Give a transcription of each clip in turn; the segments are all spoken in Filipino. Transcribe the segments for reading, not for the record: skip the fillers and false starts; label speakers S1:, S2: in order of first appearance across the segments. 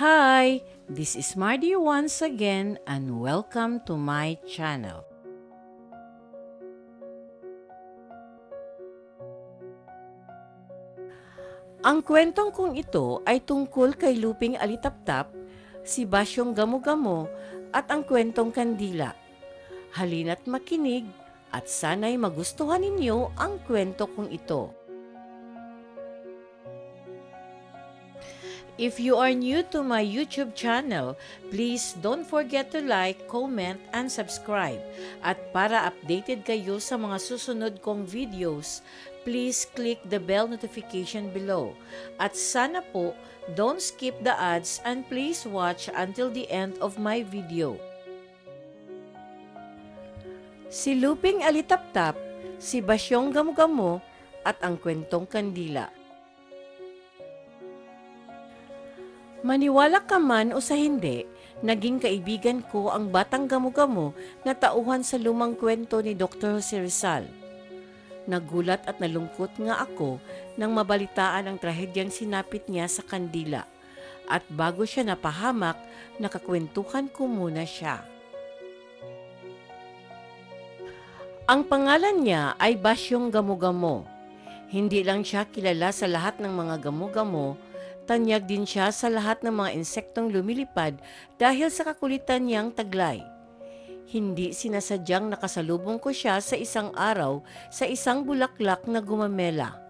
S1: Hi, this is Mardy once again and welcome to my channel. Ang kwentong kong ito ay tungkol kay Luping Alitaptap, si Basyong Gamo-Gamo at ang kwentong Kandila. Halina't makinig at sana'y magustuhan ninyo ang kwento kong ito. If you are new to my YouTube channel, please don't forget to like, comment, and subscribe. At para updated kayo sa mga susunod kong videos, please click the bell notification below. At sana po, don't skip the ads and please watch until the end of my video. Si Luping Alitaptap, si Basyong Gamo-Gamo, at ang kwentong Kandila. Maniwala ka man o sa hindi, naging kaibigan ko ang batang gamo-gamo na tauhan sa lumang kwento ni Dr. Jose Rizal. Nagulat at nalungkot nga ako nang mabalitaan ang trahedyang sinapit niya sa Kandila. At bago siya napahamak, nakakwentuhan ko muna siya. Ang pangalan niya ay Basyong Gamo-Gamo. Hindi lang siya kilala sa lahat ng mga gamo-gamo, tanyag din siya sa lahat ng mga insektong lumilipad dahil sa kakulitan niyang taglay. Hindi sinasadyang nakasalubong ko siya sa isang araw sa isang bulaklak na gumamela.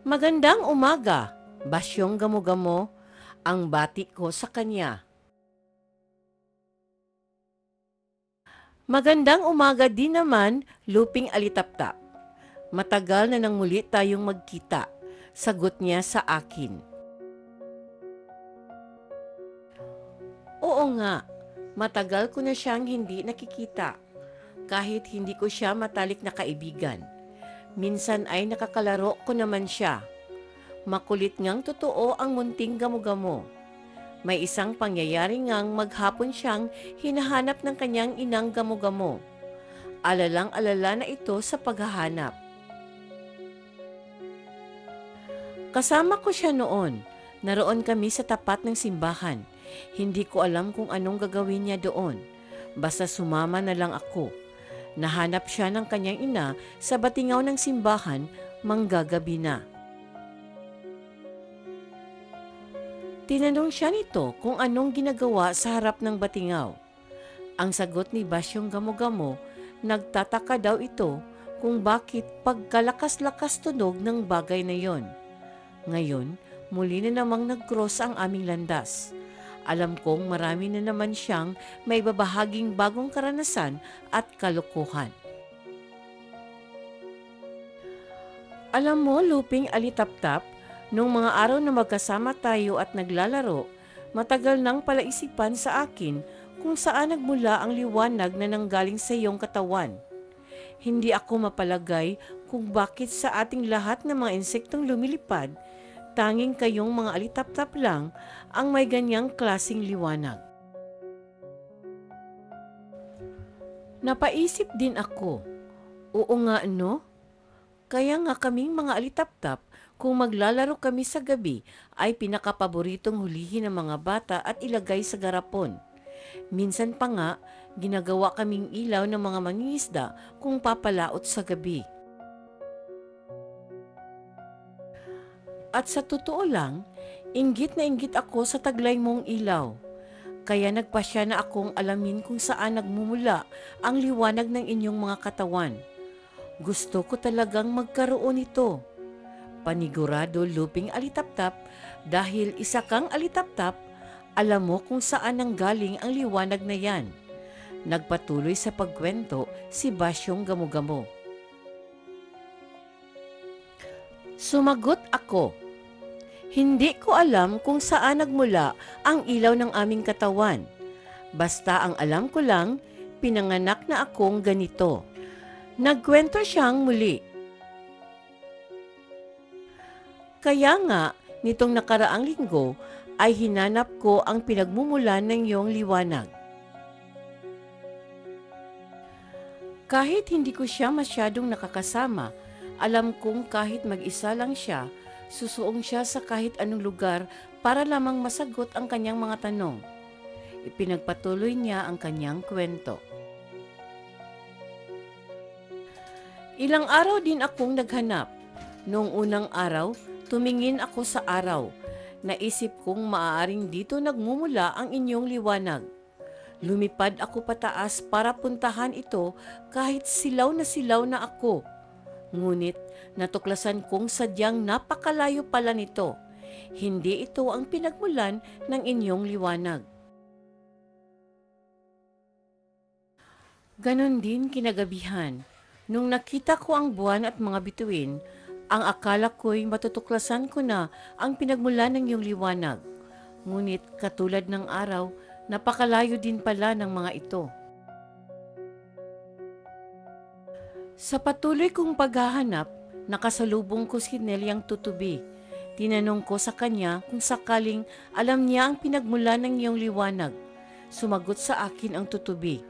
S1: Magandang umaga, Basyong Gamo-Gamo, ang bati ko sa kanya. Magandang umaga din naman, Luping Alitaptap. Matagal na nang muli tayong magkita. Sagot niya sa akin. Oo nga, matagal ko na siyang hindi nakikita. Kahit hindi ko siya matalik na kaibigan. Minsan ay nakakalaro ko naman siya. Makulit ngang totoo ang munting gamo-gamo. May isang pangyayari ngang maghapon siyang hinahanap ng kanyang inang gamo-gamo. Alalang-alala na ito sa paghahanap. Kasama ko siya noon. Naroon kami sa tapat ng simbahan. Hindi ko alam kung anong gagawin niya doon. Basta sumama na lang ako. Nahanap siya ng kanyang ina sa batingaw ng simbahan, manggagabi na. Tinanong siya nito kung anong ginagawa sa harap ng batingaw. Ang sagot ni Basyong Gamo-Gamo, nagtataka daw ito kung bakit pagkalakas-lakas tunog ng bagay na yon. Ngayon, muli na namang nag-cross ang aming landas. Alam kong marami na naman siyang may babahaging bagong karanasan at kalokohan. Alam mo, Luping Alitaptap, nung mga araw na magkasama tayo at naglalaro, matagal nang palaisipan sa akin kung saan nagmula ang liwanag na nanggaling sa iyong katawan. Hindi ako mapalagay kung bakit sa ating lahat ng mga insektong lumilipad, tanging kayong mga alitaptap lang ang may ganyang klasing liwanag. Napaisip din ako, oo nga no? Kaya nga kaming mga alitaptap, kung maglalaro kami sa gabi, ay pinakapaboritong hulihin ng mga bata at ilagay sa garapon. Minsan pa nga, ginagawa kaming ilaw ng mga mangingisda kung papalaot sa gabi. At sa totoo lang, inggit na inggit ako sa taglay mong ilaw. Kaya nagpasya na akong alamin kung saan nagmumula ang liwanag ng inyong mga katawan. Gusto ko talagang magkaroon nito. Panigurado, Luping Alitaptap, dahil isa kang alitaptap, alam mo kung saan nanggaling ang liwanag na yan. Nagpatuloy sa pagkwento si Basyong Gamo-Gamo. Sumagot ako. Hindi ko alam kung saan nagmula ang ilaw ng aming katawan. Basta ang alam ko lang, pinanganak na akong ganito. Nagkwento siyang muli. Kaya nga, nitong nakaraang linggo, ay hinanap ko ang pinagmumulan ng iyong liwanag. Kahit hindi ko siya masyadong nakakasama, alam kong kahit mag-isa lang siya, Susuong siya sa kahit anong lugar para lamang masagot ang kanyang mga tanong. Ipinagpatuloy niya ang kanyang kwento. Ilang araw din akong naghanap. Noong unang araw, tumingin ako sa araw. Naisip kong maaaring dito nagmumula ang inyong liwanag. Lumipad ako pataas para puntahan ito kahit silaw na ako. Ngunit natuklasan kong sadyang napakalayo pala nito. Hindi ito ang pinagmulan ng inyong liwanag. Ganon din kinagabihan. Nung nakita ko ang buwan at mga bituin, ang akala ko'y matutuklasan ko na ang pinagmulan ng iyong liwanag. Ngunit katulad ng araw, napakalayo din pala ng mga ito. Sa patuloy kong paghahanap, nakasalubong ko si Nelyang tutubi. Tinanong ko sa kanya kung sakaling alam niya ang pinagmulan ng iyong liwanag. Sumagot sa akin ang tutubi.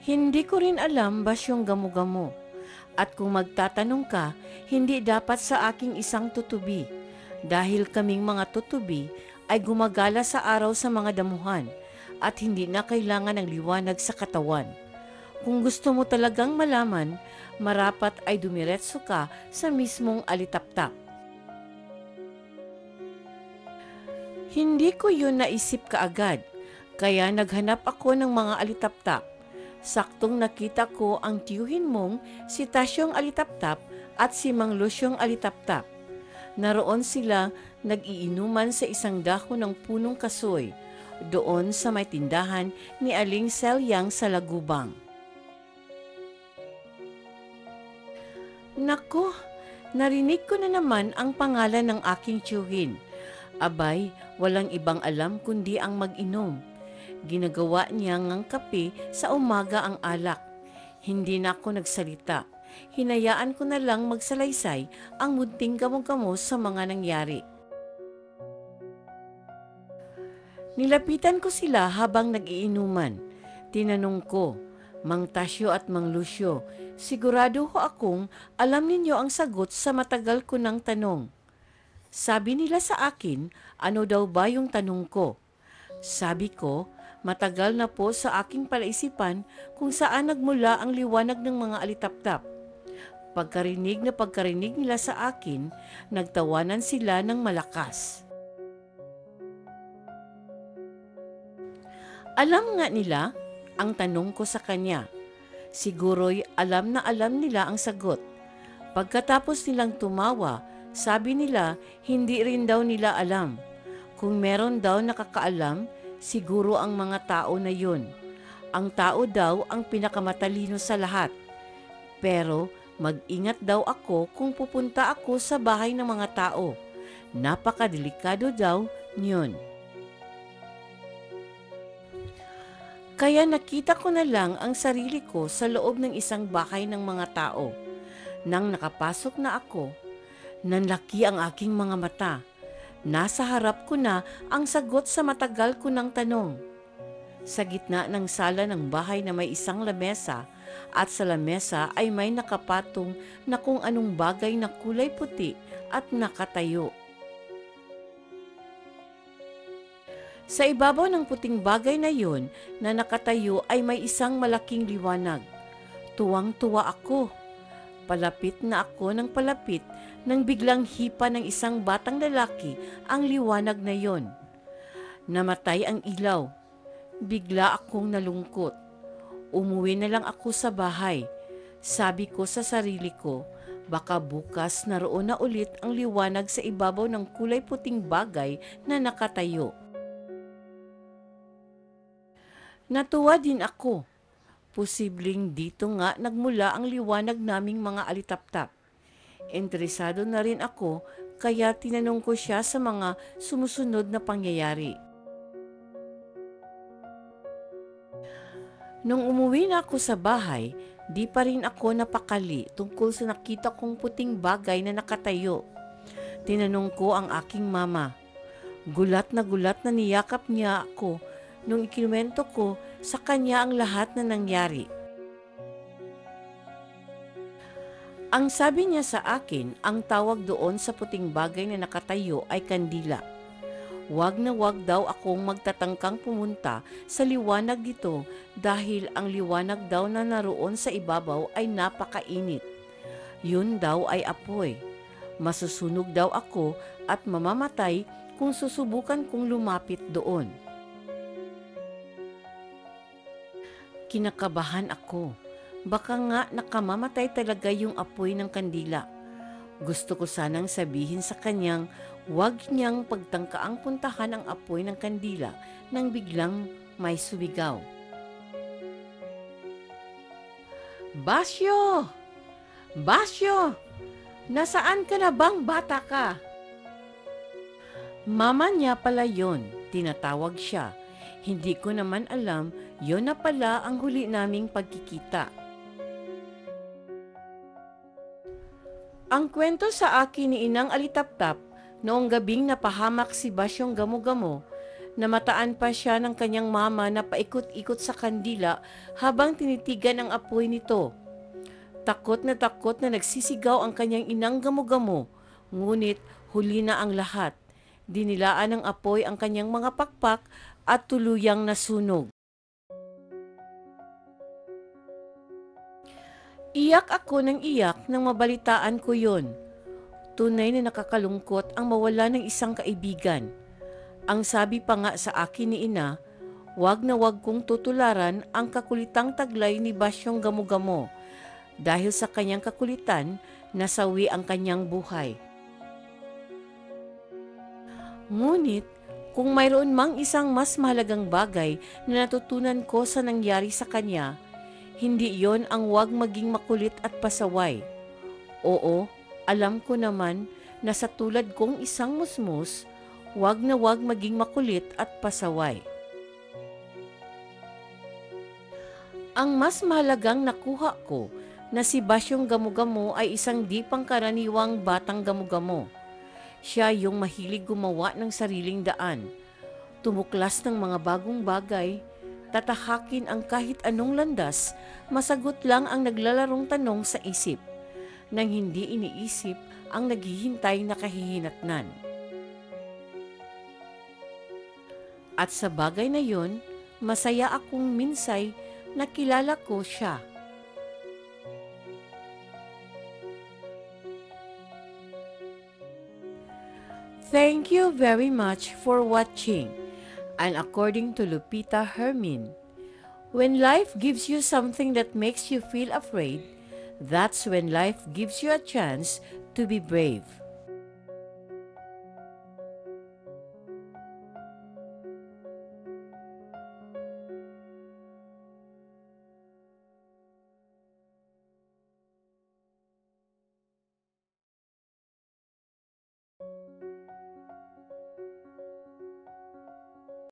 S1: Hindi ko rin alam basyong gamo-gamo. At kung magtatanong ka, hindi dapat sa aking isang tutubi. Dahil kaming mga tutubi ay gumagala sa araw sa mga damuhan at hindi na kailangan ng liwanag sa katawan. Kung gusto mo talagang malaman, marapat ay dumiretso ka sa mismong alitaptap. Hindi ko yun naisip kaagad, kaya naghanap ako ng mga alitaptap. Saktong nakita ko ang tiyuhin mong si Tasyong Alitaptap at si Mang Lusyong Alitaptap. Naroon sila nag-iinuman sa isang dahon ng punong kasoy, doon sa may tindahan ni Aling Selyang sa Lagubang. Nako, narinig ko na naman ang pangalan ng aking tiyuhin. Abay, walang ibang alam kundi ang mag-inom. Ginagawa niya ngang kape sa umaga ang alak. Hindi na ako nagsalita. Hinayaan ko na lang magsalaysay ang munting gamo-gamo sa mga nangyari. Nilapitan ko sila habang nag-iinuman. Tinanong ko, Mang Tasyo at Mang Lucio, sigurado ho akong alam ninyo ang sagot sa matagal ko ng tanong. Sabi nila sa akin, ano daw ba yung tanong ko? Sabi ko, matagal na po sa aking palaisipan kung saan nagmula ang liwanag ng mga alitaptap. Pagkarinig nila sa akin, nagtawanan sila ng malakas. Alam nga nila ang tanong ko sa kanya. Siguro'y alam na alam nila ang sagot. Pagkatapos nilang tumawa, sabi nila hindi rin daw nila alam. Kung meron daw nakakaalam, siguro ang mga tao na yun. Ang tao daw ang pinakamatalino sa lahat. Pero mag-ingat daw ako kung pupunta ako sa bahay ng mga tao. Napakadelikado daw niyon. Kaya nakita ko na lang ang sarili ko sa loob ng isang bahay ng mga tao. Nang nakapasok na ako, nanlaki ang aking mga mata. Nasa harap ko na ang sagot sa matagal ko ng tanong. Sa gitna ng sala ng bahay na may isang lamesa at sa lamesa ay may nakapatong na kung anong bagay na kulay puti at nakatayo. Sa ibabaw ng puting bagay na yon na nakatayo ay may isang malaking liwanag. Tuwang-tuwa ako. Palapit na ako ng palapit nang biglang hipa ng isang batang lalaki ang liwanag na yon. Namatay ang ilaw. Bigla akong nalungkot. Umuwi na lang ako sa bahay. Sabi ko sa sarili ko, baka bukas naroon na ulit ang liwanag sa ibabaw ng kulay puting bagay na nakatayo. Natuwa din ako. Posibleng dito nga nagmula ang liwanag naming mga alitaptap. Interesado na rin ako kaya tinanong ko siya sa mga sumusunod na pangyayari. Nung umuwi na ako sa bahay, di pa rin ako napakali tungkol sa nakita kong puting bagay na nakatayo. Tinanong ko ang aking mama. Gulat na niyakap niya ako nung ikinuwento ko sa kanya ang lahat na nangyari. Ang sabi niya sa akin, ang tawag doon sa puting bagay na nakatayo ay kandila. Wag na wag daw akong magtatangkang pumunta sa liwanag dito dahil ang liwanag daw na naroon sa ibabaw ay napakainit. Yun daw ay apoy. Masusunog daw ako at mamamatay kung susubukan kong lumapit doon. Kinakabahan ako. Baka nga nakamamatay talaga yung apoy ng kandila. Gusto ko sanang sabihin sa kanyang huwag niyang pagtangkaang puntahan ang apoy ng kandila nang biglang may sumigaw. Basyo! Basyo! Nasaan ka na bang bata ka? Mama niya pala yon, tinatawag siya. Hindi ko naman alam, yon na pala ang huli naming pagkikita. Ang kwento sa akin ni Inang Alitaptap, noong gabing napahamak si Basyong Gamo-Gamo, namataan pa siya ng kanyang mama na paikot-ikot sa kandila habang tinitigan ang apoy nito. Takot na nagsisigaw ang kanyang inang Gamo-Gamo, ngunit huli na ang lahat. Dinilaan ng apoy ang kanyang mga pakpak at tuluyang nasunog. Iyak ako ng iyak nang mabalitaan ko yon. Tunay na nakakalungkot ang mawala ng isang kaibigan. Ang sabi pa nga sa akin ni Ina, wag na wag kong tutularan ang kakulitang taglay ni Basyong Gamo-Gamo. Dahil sa kanyang kakulitan, nasawi ang kanyang buhay. Ngunit, kung mayroon mang isang mas mahalagang bagay na natutunan ko sa nangyari sa kanya, hindi yon ang wag maging makulit at pasaway. Oo, alam ko naman na sa tulad kong isang musmus, wag na wag maging makulit at pasaway. Ang mas mahalagang nakuha ko na si Basyong Gamo-Gamo ay isang di pangkaraniwang batang gamo-gamo. Siya yung mahilig gumawa ng sariling daan, tumuklas ng mga bagong bagay, tatahakin ang kahit anong landas, masagot lang ang naglalarong tanong sa isip, nang hindi iniisip ang naghihintay na kahihinatnan. At sa bagay na yon, masaya akong minsay nakilala ko siya. Thank you very much for watching. And according to Lupita Hermin, when life gives you something that makes you feel afraid, that's when life gives you a chance to be brave.